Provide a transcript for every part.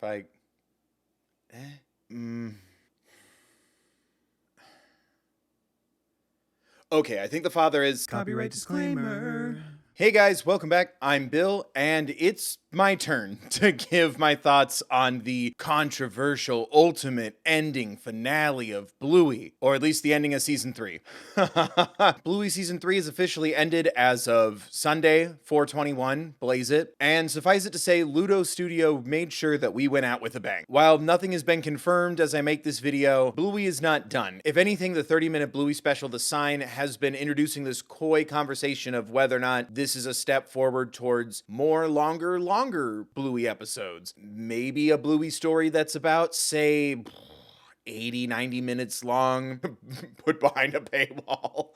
If I... Okay, I think the father is... Copyright disclaimer. Hey guys, welcome back. I'm Bill, and it's my turn to give my thoughts on the controversial ultimate ending finale of Bluey, or at least the ending of Season 3. Bluey Season 3 is officially ended as of Sunday, 4/21, blaze it, and suffice it to say, Ludo Studio made sure that we went out with a bang. While nothing has been confirmed as I make this video, Bluey is not done. If anything, the 30-minute Bluey special, The Sign, has been introducing this coy conversation of whether or not this is a step forward towards more longer Bluey episodes. Maybe a Bluey story that's about, say, 80-90 minutes long, put behind a paywall.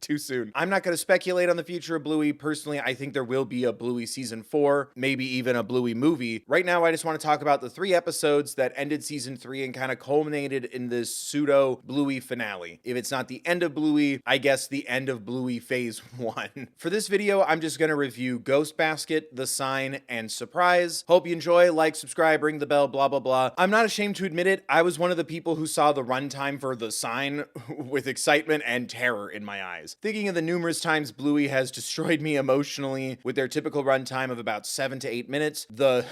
Too soon. I'm not going to speculate on the future of Bluey. Personally, I think there will be a Bluey Season 4, maybe even a Bluey movie. Right now, I just want to talk about the 3 episodes that ended Season 3 and kind of culminated in this pseudo Bluey finale. If it's not the end of Bluey, I guess the end of Bluey Phase 1. For this video, I'm just going to review Ghost Basket, The Sign, and Surprise. Hope you enjoy, like, subscribe, ring the bell, blah, blah, blah. I'm not ashamed to admit it, I was one of the people who saw the runtime for The Sign with excitement and terror in my eyes. Thinking of the numerous times Bluey has destroyed me emotionally with their typical runtime of about 7 to 8 minutes, the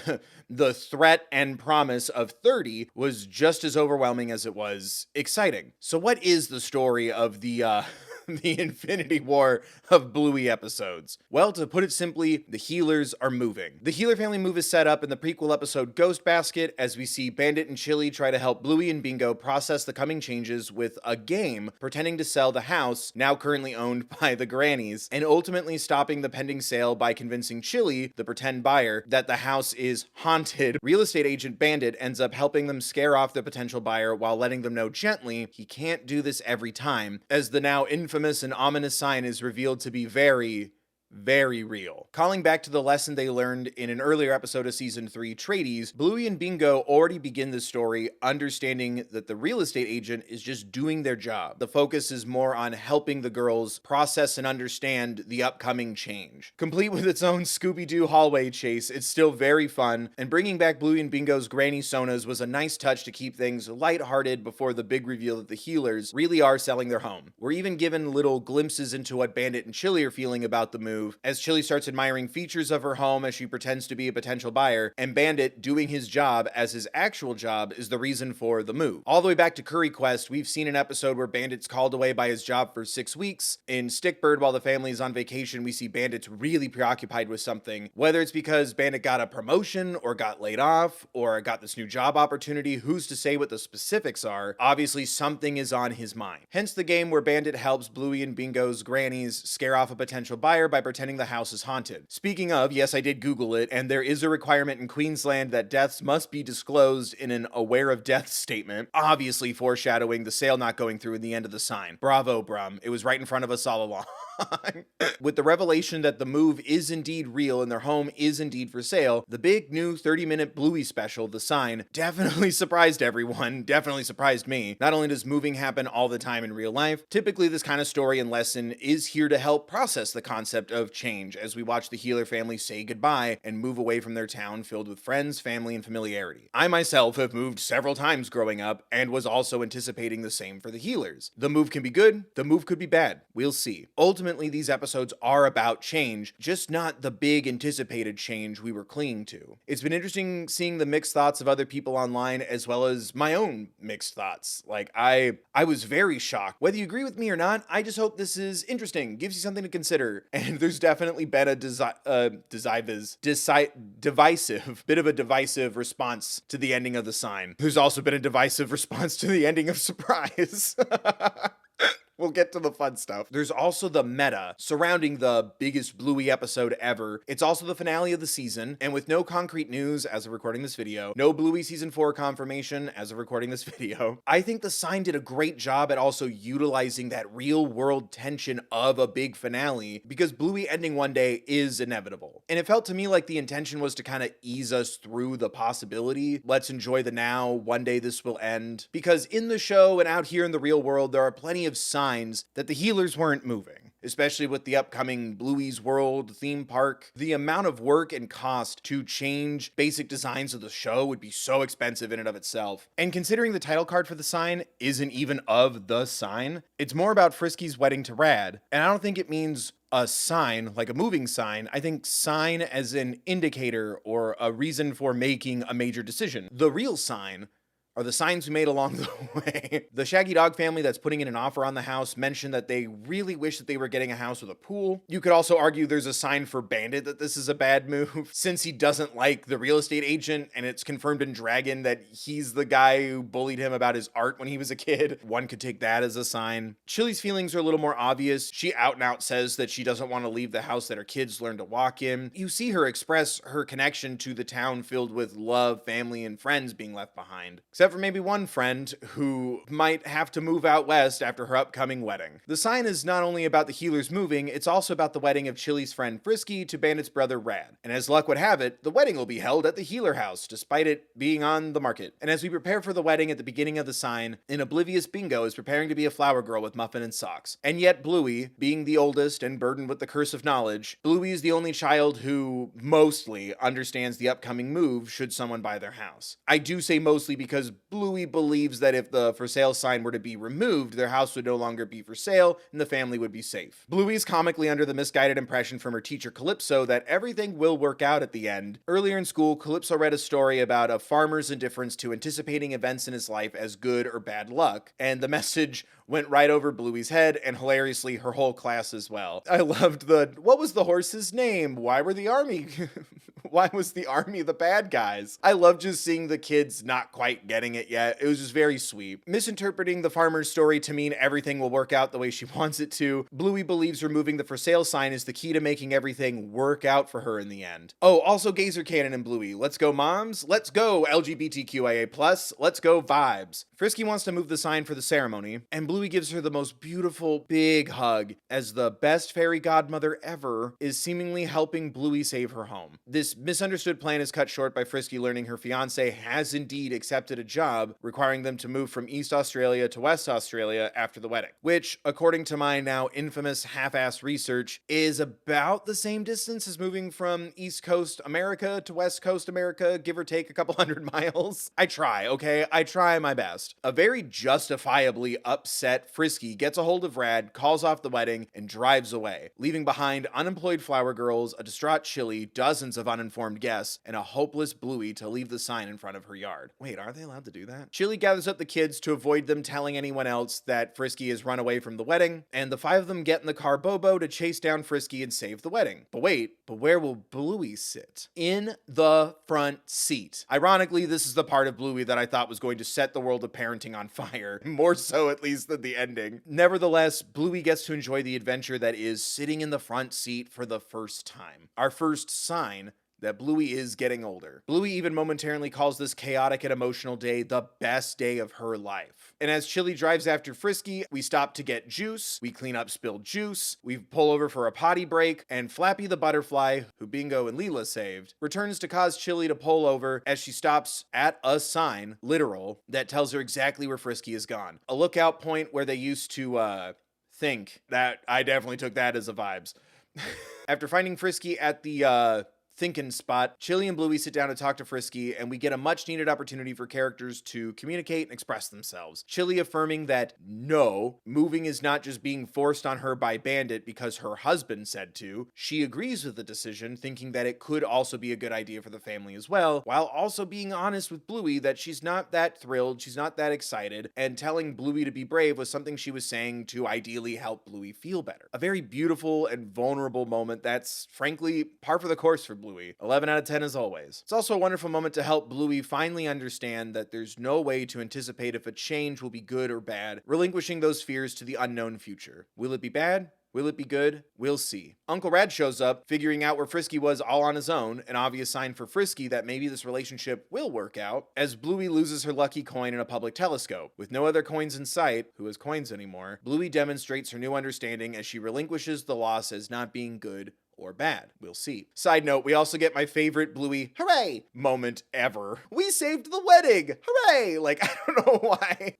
threat and promise of 30 was just as overwhelming as it was exciting. So what is the story of the the Infinity War of Bluey episodes? Well, to put it simply, the healers are moving. The healer family move is set up in the prequel episode Ghost Basket as we see Bandit and Chili try to help Bluey and Bingo process the coming changes with a game pretending to sell the house, now currently owned by the Grannies, and ultimately stopping the pending sale by convincing Chili, the pretend buyer, that the house is haunted. Real estate agent Bandit ends up helping them scare off the potential buyer while letting them know gently he can't do this every time, as the now infamous and ominous sign is revealed to be very real. Calling back to the lesson they learned in an earlier episode of Season 3, Tradies, Bluey and Bingo already begin the story understanding that the real estate agent is just doing their job. The focus is more on helping the girls process and understand the upcoming change. Complete with its own Scooby-Doo hallway chase, it's still very fun, and bringing back Bluey and Bingo's Granny Sonas was a nice touch to keep things lighthearted before the big reveal that the healers really are selling their home. We're even given little glimpses into what Bandit and Chili are feeling about the move, as Chili starts admiring features of her home as she pretends to be a potential buyer, and Bandit, doing his job as his actual job, is the reason for the move. All the way back to Curry Quest, we've seen an episode where Bandit's called away by his job for 6 weeks. In Stickbird, while the family is on vacation, we see Bandit's really preoccupied with something. Whether it's because Bandit got a promotion, or got laid off, or got this new job opportunity, who's to say what the specifics are? Obviously, something is on his mind. Hence the game where Bandit helps Bluey and Bingo's grannies scare off a potential buyer by pretending the house is haunted. Speaking of, yes, I did Google it, and there is a requirement in Queensland that deaths must be disclosed in an aware of death statement, obviously foreshadowing the sale not going through in the end of The Sign. Bravo, Brum. It was right in front of us all along. With the revelation that the move is indeed real and their home is indeed for sale, the big new 30-minute Bluey special, The Sign, definitely surprised everyone, definitely surprised me. Not only does moving happen all the time in real life, typically this kind of story and lesson is here to help process the concept of change as we watch the healer family say goodbye and move away from their town filled with friends, family, and familiarity. I myself have moved several times growing up and was also anticipating the same for the healers. The move can be good, the move could be bad. We'll see. Ultimately, these episodes are about change, just not the big anticipated change we were clinging to. It's been interesting seeing the mixed thoughts of other people online as well as my own mixed thoughts. Like, I was very shocked. Whether you agree with me or not, I just hope this is interesting, gives you something to consider. And there's definitely been a divisive response to the ending of The Sign. There's also been a divisive response to the ending of Surprise. We'll get to the fun stuff. There's also the meta surrounding the biggest Bluey episode ever. It's also the finale of the season, and with no concrete news as of recording this video, no Bluey Season 4 confirmation as of recording this video, I think The Sign did a great job at also utilizing that real-world tension of a big finale, because Bluey ending one day is inevitable. And it felt to me like the intention was to kind of ease us through the possibility. Let's enjoy the now, one day this will end. Because in the show and out here in the real world, there are plenty of signs that the healers weren't moving. especially with the upcoming Bluey's World theme park. The amount of work and cost to change basic designs of the show would be so expensive in and of itself. And considering the title card for the sign isn't even of the sign, it's more about Frisky's wedding to Rad. And I don't think it means a sign, like a moving sign. I think sign as an indicator or a reason for making a major decision. The real sign are the signs we made along the way. The Shaggy Dog family that's putting in an offer on the house mentioned that they really wish that they were getting a house with a pool. You could also argue there's a sign for Bandit that this is a bad move, since he doesn't like the real estate agent, and it's confirmed in Dragon that he's the guy who bullied him about his art when he was a kid. One could take that as a sign. Chili's feelings are a little more obvious. She out and out says that she doesn't want to leave the house that her kids learn to walk in. You see her express her connection to the town filled with love, family, and friends being left behind. Except for maybe one friend who might have to move out west after her upcoming wedding. The sign is not only about the healers moving, it's also about the wedding of Chili's friend Frisky to Bandit's brother Rad. And as luck would have it, the wedding will be held at the healer house, despite it being on the market. And as we prepare for the wedding at the beginning of the sign, an oblivious Bingo is preparing to be a flower girl with muffin and socks. And yet Bluey, being the oldest and burdened with the curse of knowledge, Bluey is the only child who mostly understands the upcoming move should someone buy their house. I do say mostly because Bluey believes that if the for sale sign were to be removed, their house would no longer be for sale and the family would be safe. Bluey is comically under the misguided impression from her teacher Calypso that everything will work out at the end. Earlier in school, Calypso read a story about a farmer's indifference to anticipating events in his life as good or bad luck, and the message went right over Bluey's head, and hilariously her whole class as well. I loved what was the horse's name? Why was the army the bad guys? I love just seeing the kids not quite getting it yet. It was just very sweet. Misinterpreting the farmer's story to mean everything will work out the way she wants it to, Bluey believes removing the for sale sign is the key to making everything work out for her in the end. Oh, also Gazer Cannon and Bluey. Let's go moms. Let's go LGBTQIA+. Let's go vibes. Frisky wants to move the sign for the ceremony, and Bluey gives her the most beautiful big hug as the best fairy godmother ever is seemingly helping Bluey save her home. This misunderstood plan is cut short by Frisky learning her fiance has indeed accepted a job requiring them to move from East Australia to West Australia after the wedding, which, according to my now infamous half-assed research, is about the same distance as moving from East Coast America to West Coast America, give or take a couple hundred miles. I try, okay? I try my best. A very justifiably upset Frisky gets a hold of Rad, calls off the wedding, and drives away, leaving behind unemployed flower girls, a distraught Chili, dozens of uninformed guests, and a hopeless Bluey to leave the sign in front of her yard. Wait, are they allowed to do that? Chili gathers up the kids to avoid them telling anyone else that Frisky has run away from the wedding, and the five of them get in the car Bobo to chase down Frisky and save the wedding. But where will Bluey sit? In the front seat. Ironically, this is the part of Bluey that I thought was going to set the world of parenting on fire, more so at least than the ending. Nevertheless, Bluey gets to enjoy the adventure that is sitting in the front seat for the first time. Our first sign that Bluey is getting older. Bluey even momentarily calls this chaotic and emotional day the best day of her life. And as Chili drives after Frisky, we stop to get juice, we clean up spilled juice, we pull over for a potty break, and Flappy the butterfly, who Bingo and Leela saved, returns to cause Chili to pull over as she stops at a sign, literal, that tells her exactly where Frisky is gone. A lookout point where they used to, think. That, I definitely took that as a vibes. After finding Frisky at the, thinking spot, Chili and Bluey sit down to talk to Frisky, and we get a much needed opportunity for characters to communicate and express themselves. Chili affirming that no, moving is not just being forced on her by Bandit because her husband said to. She agrees with the decision, thinking that it could also be a good idea for the family as well, while also being honest with Bluey that she's not that thrilled, she's not that excited, and telling Bluey to be brave was something she was saying to ideally help Bluey feel better. A very beautiful and vulnerable moment that's frankly par for the course for Bluey. 11 out of 10 as always. It's also a wonderful moment to help Bluey finally understand that there's no way to anticipate if a change will be good or bad, relinquishing those fears to the unknown future. Will it be bad? Will it be good? We'll see. Uncle Rad shows up, figuring out where Frisky was all on his own, an obvious sign for Frisky that maybe this relationship will work out, as Bluey loses her lucky coin in a public telescope. With no other coins in sight, who has coins anymore, Bluey demonstrates her new understanding as she relinquishes the loss as not being good or bad. We'll see. Side note, we also get my favorite Bluey hooray moment ever. We saved the wedding! Hooray! Like, I don't know why.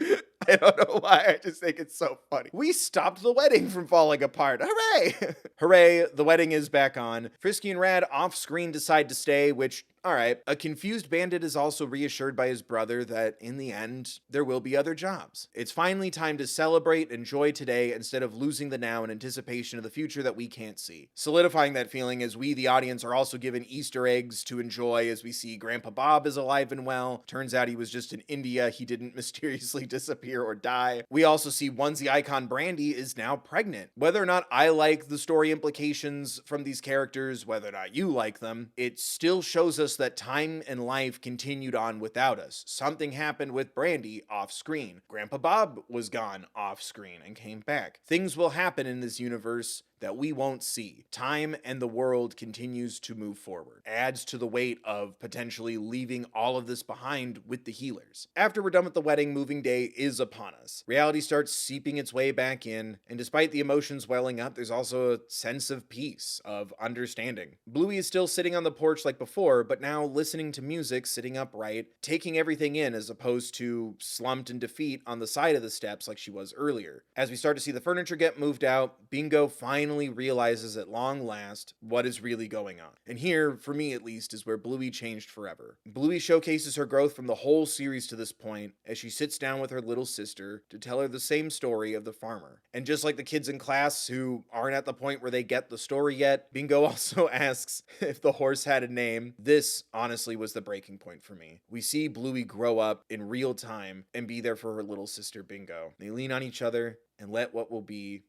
I don't know why. I just think it's so funny. We stopped the wedding from falling apart. Hooray! Hooray, the wedding is back on. Frisky and Rad off screen decide to stay, which, alright. A confused Bandit is also reassured by his brother that in the end, there will be other jobs. It's finally time to celebrate, enjoy today, instead of losing the now in anticipation of the future that we can't see. Solidifying that feeling as we, the audience, are also given Easter eggs to enjoy as we see Grandpa Bob is alive and well. Turns out he was just in India. He didn't mysteriously disappear or die. We also see onesie icon Brandy is now pregnant. Whether or not I like the story implications from these characters, whether or not you like them, it still shows us that time and life continued on without us. Something happened with Brandy off screen. Grandpa Bob was gone off screen and came back. Things will happen in this universe that we won't see. Time and the world continues to move forward. Adds to the weight of potentially leaving all of this behind with the healers. After we're done with the wedding, moving day is upon us. Reality starts seeping its way back in, and despite the emotions welling up, there's also a sense of peace, of understanding. Bluey is still sitting on the porch like before, but now listening to music, sitting upright, taking everything in as opposed to slumped in defeat on the side of the steps like she was earlier. As we start to see the furniture get moved out, Bingo finally realizes at long last what is really going on. And here, for me at least, is where Bluey changed forever. Bluey showcases her growth from the whole series to this point as she sits down with her little sister to tell her the same story of the farmer. And just like the kids in class who aren't at the point where they get the story yet, Bingo also asks if the horse had a name. This, honestly, was the breaking point for me. We see Bluey grow up in real time and be there for her little sister Bingo. They lean on each other and let what will be.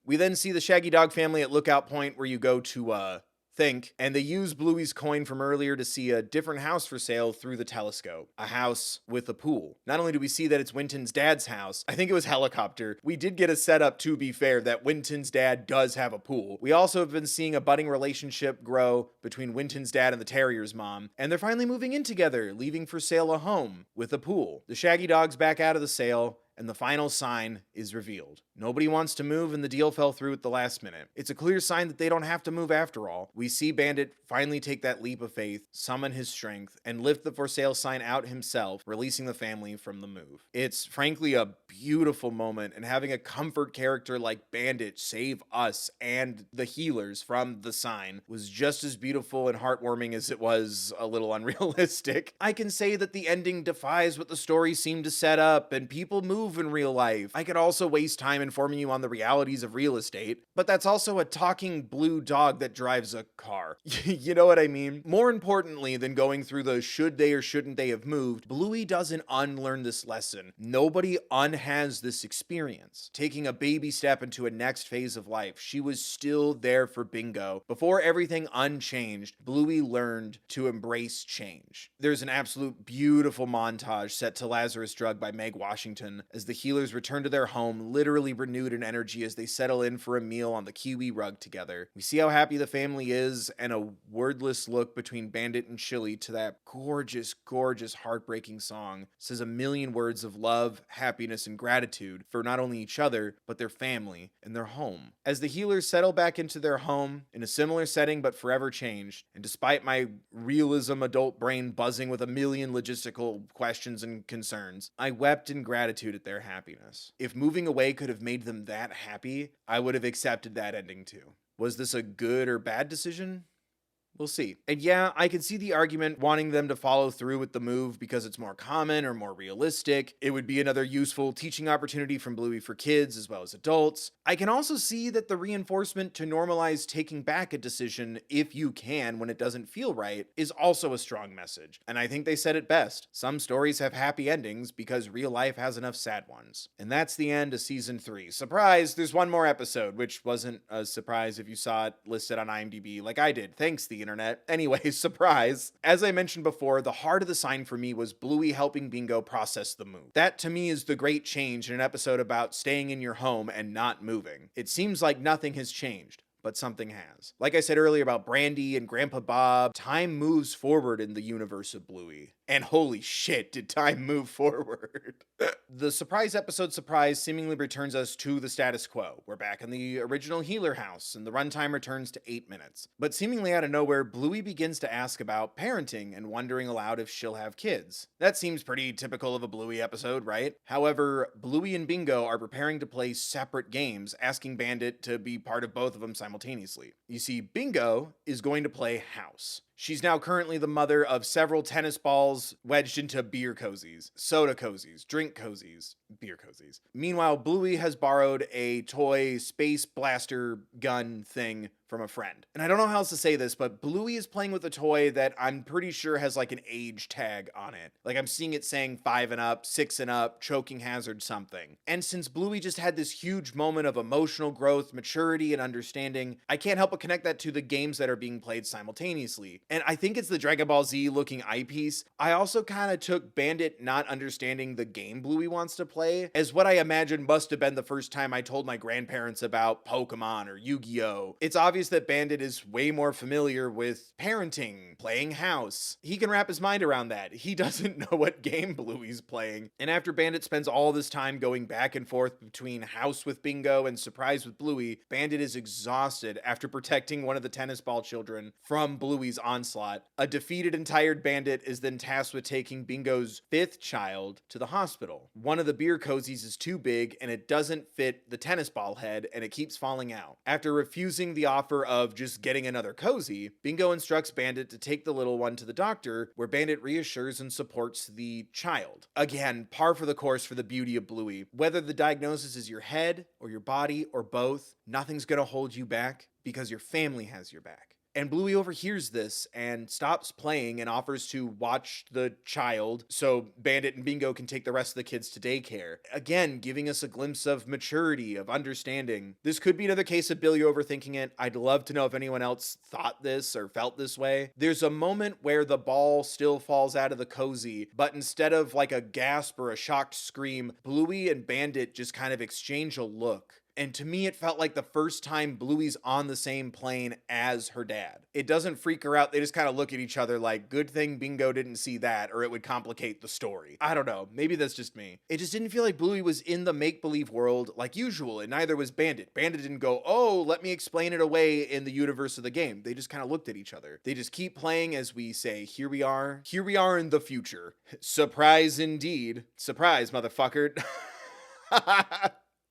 We then see the Shaggy Dog family at Lookout Point where you go to, think, and they use Bluey's coin from earlier to see a different house for sale through the telescope. A house with a pool. Not only do we see that it's Winton's dad's house, I think it was Helicopter. We did get a setup, to be fair, that Winton's dad does have a pool. We also have been seeing a budding relationship grow between Winton's dad and the Terrier's mom, and they're finally moving in together, leaving for sale a home with a pool. The Shaggy Dog's back out of the sale, and the final sign is revealed. Nobody wants to move, and the deal fell through at the last minute. It's a clear sign that they don't have to move after all. We see Bandit finally take that leap of faith, summon his strength, and lift the for sale sign out himself, releasing the family from the move. It's frankly a beautiful moment, and having a comfort character like Bandit save us and the healers from the sign was just as beautiful and heartwarming as it was a little unrealistic. I can say that the ending defies what the story seemed to set up, and people move in real life. I could also waste time informing you on the realities of real estate, but that's also a talking blue dog that drives a car. You know what I mean? More importantly than going through the should they or shouldn't they have moved, Bluey doesn't unlearn this lesson. Nobody unhas this experience. Taking a baby step into a next phase of life, she was still there for Bingo. Before everything unchanged, Bluey learned to embrace change. There's an absolute beautiful montage set to Lazarus Drug by Meg Washington as the healers return to their home, literally renewed in energy as they settle in for a meal on the kiwi rug together. We see how happy the family is, and a wordless look between Bandit and Chili to that gorgeous, gorgeous, heartbreaking song says a million words of love, happiness, and gratitude for not only each other, but their family and their home. As the healers settle back into their home, in a similar setting but forever changed, and despite my realism adult brain buzzing with a million logistical questions and concerns, I wept in gratitude at their happiness. If moving away could have made them that happy, I would have accepted that ending too. Was this a good or bad decision? We'll see. And yeah, I can see the argument wanting them to follow through with the move because it's more common or more realistic. It would be another useful teaching opportunity from Bluey for kids as well as adults. I can also see that the reinforcement to normalize taking back a decision if you can when it doesn't feel right is also a strong message. And I think they said it best. Some stories have happy endings because real life has enough sad ones. And that's the end of season 3. Surprise, there's one more episode, which wasn't a surprise if you saw it listed on IMDb like I did. Thanks, the internet. Anyway, surprise. As I mentioned before, the heart of the sign for me was Bluey helping Bingo process the move. That to me is the great change in an episode about staying in your home and not moving. It seems like nothing has changed, but something has. Like I said earlier about Brandy and Grandpa Bob, time moves forward in the universe of Bluey. And holy shit, did time move forward. The surprise episode surprise seemingly returns us to the status quo. We're back in the original healer house, and the runtime returns to 8 minutes. But seemingly out of nowhere, Bluey begins to ask about parenting and wondering aloud if she'll have kids. That seems pretty typical of a Bluey episode, right? However, Bluey and Bingo are preparing to play separate games, asking Bandit to be part of both of them simultaneously. You see, Bingo is going to play house. She's now currently the mother of several tennis balls wedged into beer cozies, soda cozies, drink cozies, beer cozies. Meanwhile, Bluey has borrowed a toy space blaster gun thing from a friend. And I don't know how else to say this, but Bluey is playing with a toy that I'm pretty sure has like an age tag on it. Like I'm seeing it saying 5 and up, 6 and up, choking hazard something. And since Bluey just had this huge moment of emotional growth, maturity, and understanding, I can't help but connect that to the games that are being played simultaneously. And I think it's the Dragon Ball Z looking eyepiece. I also kind of took Bandit not understanding the game Bluey wants to play as what I imagine must have been the first time I told my grandparents about Pokemon or Yu-Gi-Oh! It's obvious that Bandit is way more familiar with parenting, playing house. He can wrap his mind around that. He doesn't know what game Bluey's playing. And after Bandit spends all this time going back and forth between house with Bingo and surprise with Bluey, Bandit is exhausted after protecting one of the tennis ball children from Bluey's onslaught. A defeated and tired Bandit is then tasked with taking Bingo's 5th child to the hospital. One of the beer cozies is too big and it doesn't fit the tennis ball head and it keeps falling out. After refusing the offer of just getting another cozy, Bingo instructs Bandit to take the little one to the doctor, where Bandit reassures and supports the child. Again, par for the course for the beauty of Bluey. Whether the diagnosis is your head or your body or both, nothing's gonna hold you back because your family has your back. And Bluey overhears this and stops playing and offers to watch the child so Bandit and Bingo can take the rest of the kids to daycare. Again, giving us a glimpse of maturity, of understanding. This could be another case of Billy overthinking it. I'd love to know if anyone else thought this or felt this way. There's a moment where the ball still falls out of the cozy, but instead of like a gasp or a shocked scream, Bluey and Bandit just kind of exchange a look. And to me, it felt like the first time Bluey's on the same plane as her dad. It doesn't freak her out. They just kind of look at each other like, good thing Bingo didn't see that, or it would complicate the story. I don't know. Maybe that's just me. It just didn't feel like Bluey was in the make-believe world like usual, and neither was Bandit. Bandit didn't go, oh, let me explain it away in the universe of the game. They just kind of looked at each other. They just keep playing as we say, here we are. Here we are in the future. Surprise indeed. Surprise, motherfucker.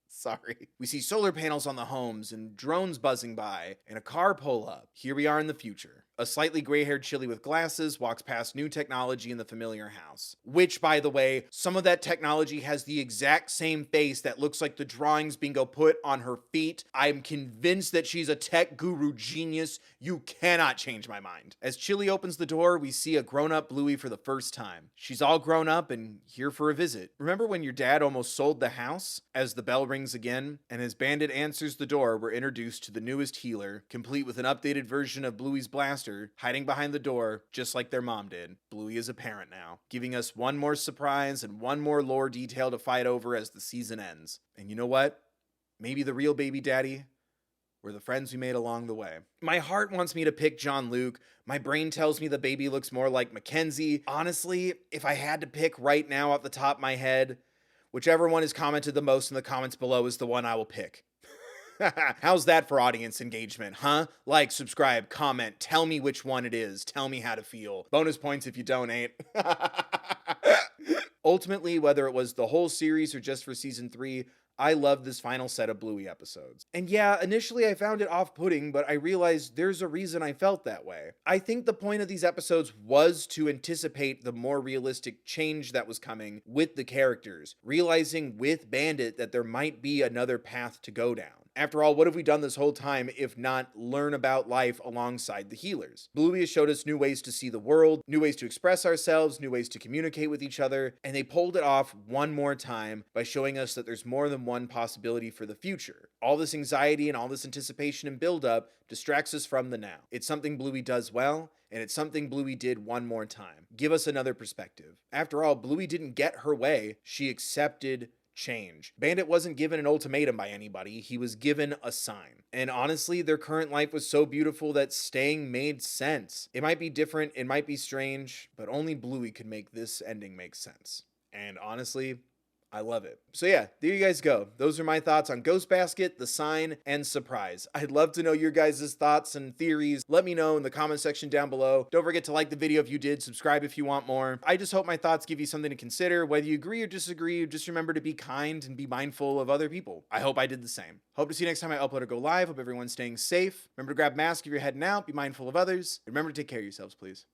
Sorry. We see solar panels on the homes and drones buzzing by and a car pull up. Here we are in the future. A slightly gray-haired Chili with glasses walks past new technology in the familiar house. Which, by the way, some of that technology has the exact same face that looks like the drawings Bingo put on her feet. I'm convinced that she's a tech guru genius. You cannot change my mind. As Chili opens the door, we see a grown-up Bluey for the first time. She's all grown up and here for a visit. Remember when your dad almost sold the house? As the bell rings again, and as Bandit answers the door, we're introduced to the newest healer, complete with an updated version of Bluey's blaster, hiding behind the door, just like their mom did. Bluey is a parent now, giving us one more surprise and one more lore detail to fight over as the season ends. And you know what? Maybe the real baby daddy were the friends we made along the way. My heart wants me to pick John Luke. My brain tells me the baby looks more like Mackenzie. Honestly, if I had to pick right now off the top of my head, whichever one is commented the most in the comments below is the one I will pick. How's that for audience engagement, huh? Like, subscribe, comment, tell me which one it is, tell me how to feel. Bonus points if you donate. Ultimately, whether it was the whole series or just for season 3, I loved this final set of Bluey episodes. And yeah, initially I found it off-putting, but I realized there's a reason I felt that way. I think the point of these episodes was to anticipate the more realistic change that was coming with the characters, realizing with Bandit that there might be another path to go down. After all, what have we done this whole time if not learn about life alongside the healers? Bluey has showed us new ways to see the world, new ways to express ourselves, new ways to communicate with each other, and they pulled it off one more time by showing us that there's more than one possibility for the future. All this anxiety and all this anticipation and build-up distracts us from the now. It's something Bluey does well, and it's something Bluey did one more time. Give us another perspective. After all, Bluey didn't get her way. She accepted change. Bandit wasn't given an ultimatum by anybody, he was given a sign. And honestly, their current life was so beautiful that staying made sense. It might be different, it might be strange, but only Bluey could make this ending make sense. And honestly, I love it. So yeah, there you guys go. Those are my thoughts on Ghost Basket, The Sign, and Surprise. I'd love to know your guys' thoughts and theories. Let me know in the comment section down below. Don't forget to like the video if you did, subscribe if you want more. I just hope my thoughts give you something to consider. Whether you agree or disagree, just remember to be kind and be mindful of other people. I hope I did the same. Hope to see you next time I upload or go live. Hope everyone's staying safe. Remember to grab a mask if you're heading out. Be mindful of others. And remember to take care of yourselves, please.